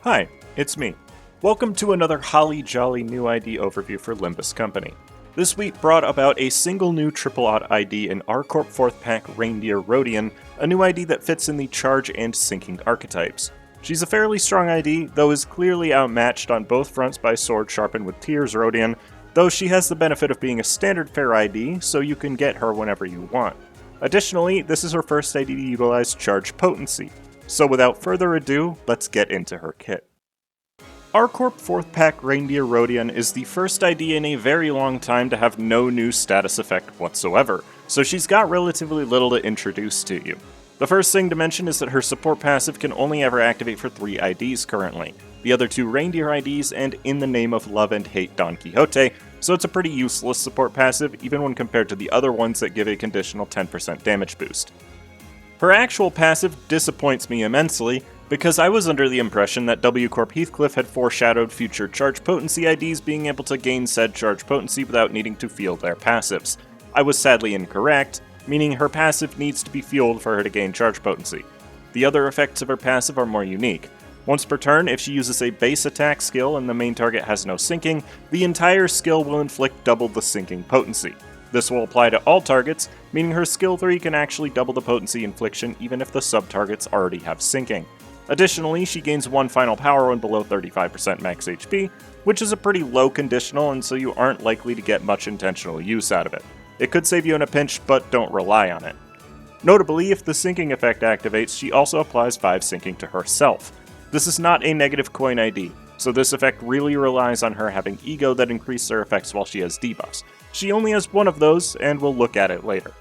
Hi, it's me. Welcome to another holly jolly new ID overview for Limbus Company. This week brought about a single new triple odd ID in our Corp 4th pack Reindeer Rodion, a new ID that fits in the charge and sinking archetypes. She's a fairly strong ID, though is clearly outmatched on both fronts by Sword sharpened with Tears Rodion, though she has the benefit of being a standard fair ID, so you can get her whenever you want. Additionally, this is her first ID to utilize charge potency. So without further ado, let's get into her kit. Our Corp 4th pack Reindeer Rodion is the first ID in a very long time to have no new status effect whatsoever, so she's got relatively little to introduce to you. The first thing to mention is that her support passive can only ever activate for 3 IDs currently, the other 2 Reindeer IDs and In the Name of Love and Hate Don Quixote, so it's a pretty useless support passive even when compared to the other ones that give a conditional 10% damage boost. Her actual passive disappoints me immensely, because I was under the impression that W Corp Heathcliff had foreshadowed future charge potency IDs being able to gain said charge potency without needing to field their passives. I was sadly incorrect, meaning her passive needs to be fueled for her to gain charge potency. The other effects of her passive are more unique. Once per turn, if she uses a base attack skill and the main target has no sinking, the entire skill will inflict double the sinking potency. This will apply to all targets, meaning her skill 3 can actually double the potency infliction even if the sub-targets already have sinking. Additionally, she gains 1 final power when below 35% max HP, which is a pretty low conditional and so you aren't likely to get much intentional use out of it. It could save you in a pinch, but don't rely on it. Notably, if the sinking effect activates, she also applies 5 sinking to herself. This is not a negative coin ID, so this effect really relies on her having ego that increases her effects while she has debuffs. She only has one of those, and we'll look at it later.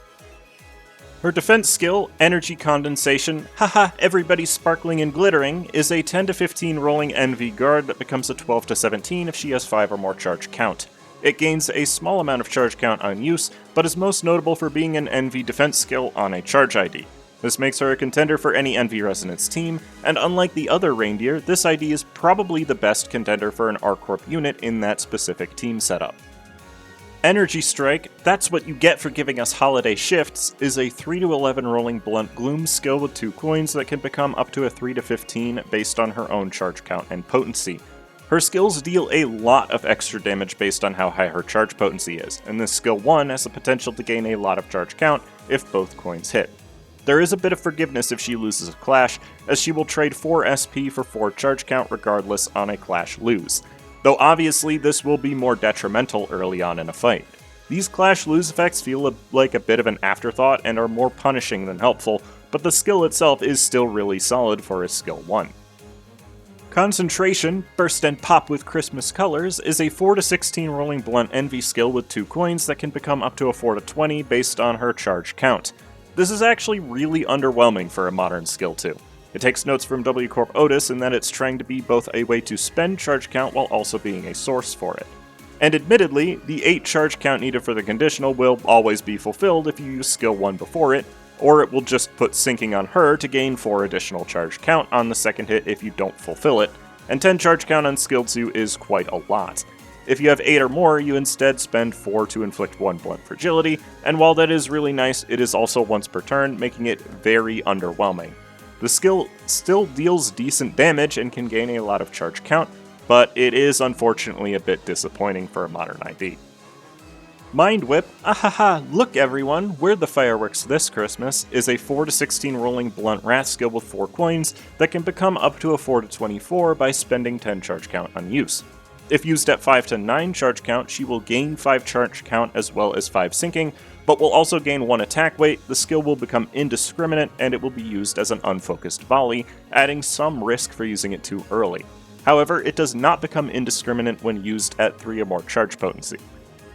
Her defense skill, Energy Condensation, haha, everybody's sparkling and glittering, is a 10 to 15 rolling NV guard that becomes a 12 to 17 if she has 5 or more charge count. It gains a small amount of charge count on use, but is most notable for being an NV defense skill on a charge ID. This makes her a contender for any NV Resonance team, and unlike the other reindeer, this ID is probably the best contender for an R-Corp unit in that specific team setup. Energy Strike, that's what you get for giving us holiday shifts, is a 3 to 11 rolling blunt gloom skill with 2 coins that can become up to a 3 to 15 based on her own charge count and potency. Her skills deal a lot of extra damage based on how high her charge potency is, and this skill 1 has the potential to gain a lot of charge count if both coins hit. There is a bit of forgiveness if she loses a clash, as she will trade 4 SP for 4 charge count regardless on a clash lose. Though obviously this will be more detrimental early on in a fight. These clash-lose effects feel like a bit of an afterthought and are more punishing than helpful, but the skill itself is still really solid for a skill 1. Concentration, Burst and Pop with Christmas Colors, is a 4 to 16 rolling blunt envy skill with 2 coins that can become up to a 4 to 20 based on her charge count. This is actually really underwhelming for a modern skill 2. It takes notes from W Corp Otis in that it's trying to be both a way to spend charge count while also being a source for it. And admittedly, the 8 charge count needed for the conditional will always be fulfilled if you use skill 1 before it, or it will just put sinking on her to gain 4 additional charge count on the second hit if you don't fulfill it, and 10 charge count on skill 2 is quite a lot. If you have 8 or more, you instead spend 4 to inflict 1 blunt fragility, and while that is really nice, it is also once per turn, making it very underwhelming. The skill still deals decent damage and can gain a lot of charge count, but it is unfortunately a bit disappointing for a modern ID. Mind Whip, ahaha, look everyone, we're the fireworks this Christmas, is a 4 to 16 rolling blunt wrath skill with 4 coins that can become up to a 4 to 24 by spending 10 charge count on use. If used at 5 to 9 charge count, she will gain 5 charge count as well as 5 sinking, but will also gain 1 attack weight. The skill will become indiscriminate, and it will be used as an unfocused volley, adding some risk for using it too early. However, it does not become indiscriminate when used at 3 or more charge potency.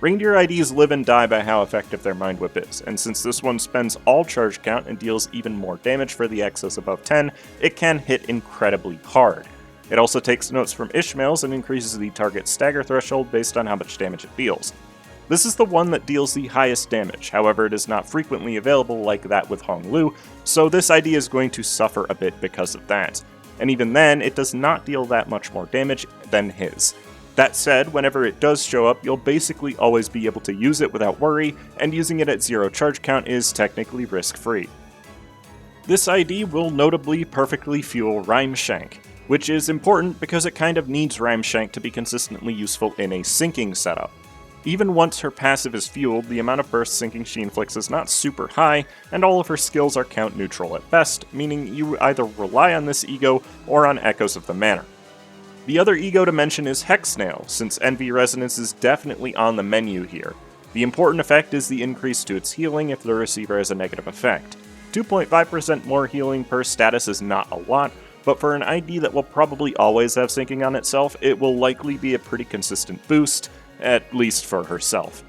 Reindeer IDs live and die by how effective their Mind Whip is, and since this one spends all charge count and deals even more damage for the excess above 10, it can hit incredibly hard. It also takes notes from Ishmael's and increases the target stagger threshold based on how much damage it deals. This is the one that deals the highest damage, however it is not frequently available like that with Hong Lu, so this ID is going to suffer a bit because of that. And even then, it does not deal that much more damage than his. That said, whenever it does show up, you'll basically always be able to use it without worry, and using it at 0 charge count is technically risk-free. This ID will notably perfectly fuel Rhyme Shank. which is important because it kind of needs Reimshank to be consistently useful in a sinking setup. Even once her passive is fueled, the amount of burst sinking she inflicts is not super high, and all of her skills are count neutral at best, meaning you either rely on this ego or on Echoes of the Manor. The other ego to mention is Hexnail, since Envy Resonance is definitely on the menu here. The important effect is the increase to its healing if the receiver has a negative effect. 2.5% more healing per status is not a lot, but for an ID that will probably always have sinking on itself, it will likely be a pretty consistent boost, at least for herself.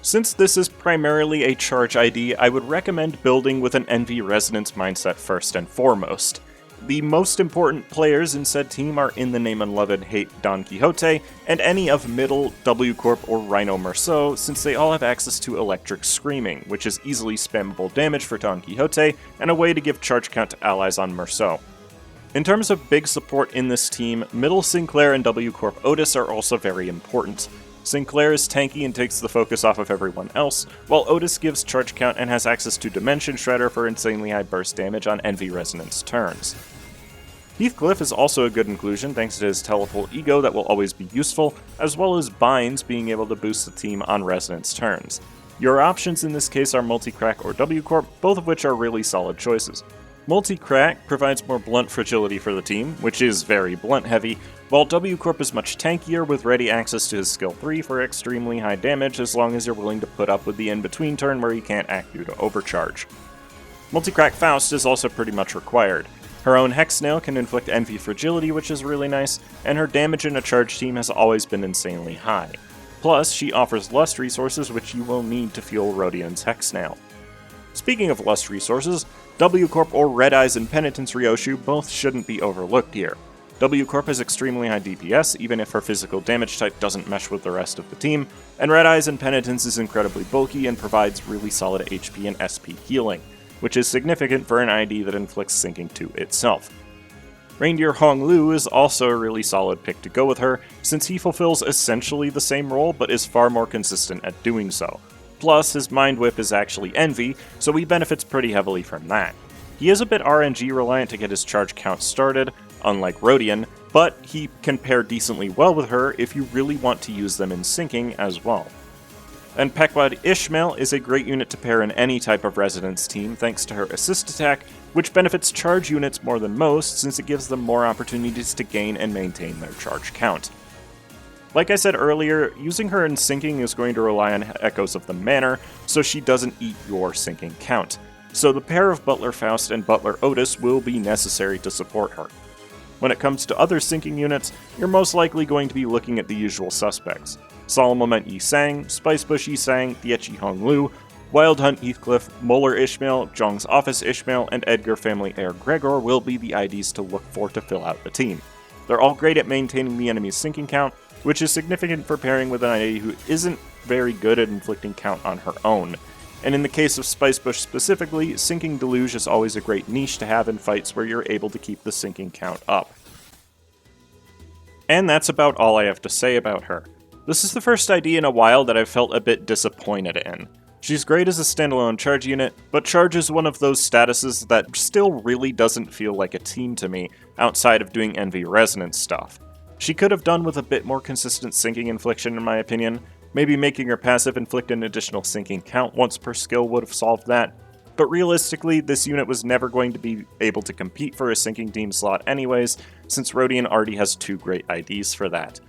Since this is primarily a charge ID, I would recommend building with an Envy Resonance mindset first and foremost. The most important players in said team are In the Name and Love and Hate Don Quixote, and any of Middle, W Corp, or Rhino Merceau, since they all have access to Electric Screaming, which is easily spammable damage for Don Quixote, and a way to give charge count to allies on Merceau. In terms of big support in this team, Middle Sinclair and W Corp Otis are also very important. Sinclair is tanky and takes the focus off of everyone else, while Otis gives charge count and has access to Dimension Shredder for insanely high burst damage on Envy Resonance turns. Heathcliff is also a good inclusion thanks to his teleport ego that will always be useful, as well as Binds being able to boost the team on Resonance turns. Your options in this case are Multicrack or W Corp, both of which are really solid choices. Multicrack provides more blunt fragility for the team, which is very blunt heavy, while W Corp is much tankier with ready access to his skill 3 for extremely high damage as long as you're willing to put up with the in-between turn where he can't act due to overcharge. Multicrack Faust is also pretty much required. Her own Hexnail can inflict Envy Fragility, which is really nice, and her damage in a charge team has always been insanely high. Plus, she offers Lust resources which you will need to fuel Rodion's Hexnail. Speaking of Lust resources, W Corp or Red Eyes and Penitence Ryoshu both shouldn't be overlooked here. W Corp has extremely high DPS, even if her physical damage type doesn't mesh with the rest of the team, and Red Eyes and Penitence is incredibly bulky and provides really solid HP and SP healing, which is significant for an ID that inflicts sinking to itself. Reindeer Honglu is also a really solid pick to go with her, since he fulfills essentially the same role but is far more consistent at doing so. Plus, his Mind Whip is actually Envy, so he benefits pretty heavily from that. He is a bit RNG reliant to get his charge count started, unlike Rodion, but he can pair decently well with her if you really want to use them in sinking as well. And Pequod Ishmael is a great unit to pair in any type of Resonance team thanks to her assist attack, which benefits charge units more than most since it gives them more opportunities to gain and maintain their charge count. Like I said earlier, using her in sinking is going to rely on Echoes of the Manor, so she doesn't eat your sinking count. So the pair of Butler Faust and Butler Otis will be necessary to support her. When it comes to other sinking units, you're most likely going to be looking at the usual suspects. Solemn Lament Yi Sang, Spicebush Yi Sang, Thiechi Hong Lu, Wild Hunt Heathcliff, Molar Ishmael, Zhong's Office Ishmael, and Edgar Family Heir Gregor will be the IDs to look for to fill out the team. They're all great at maintaining the enemy's sinking count, which is significant for pairing with an ID who isn't very good at inflicting count on her own. And in the case of Spicebush specifically, Sinking Deluge is always a great niche to have in fights where you're able to keep the sinking count up. And that's about all I have to say about her. This is the first ID in a while that I've felt a bit disappointed in. She's great as a standalone charge unit, but charge is one of those statuses that still really doesn't feel like a team to me, outside of doing Envy Resonance stuff. She could have done with a bit more consistent sinking infliction in my opinion. Maybe making her passive inflict an additional sinking count once per skill would have solved that. But realistically, this unit was never going to be able to compete for a sinking team slot anyways, since Rodion already has 2 great IDs for that.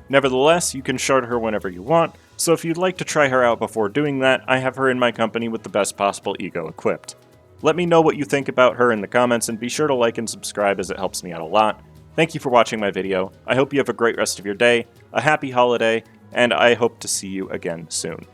Nevertheless, you can shard her whenever you want, so if you'd like to try her out before doing that, I have her in my company with the best possible ego equipped. Let me know what you think about her in the comments, and be sure to like and subscribe as it helps me out a lot. Thank you for watching my video, I hope you have a great rest of your day, a happy holiday, and I hope to see you again soon.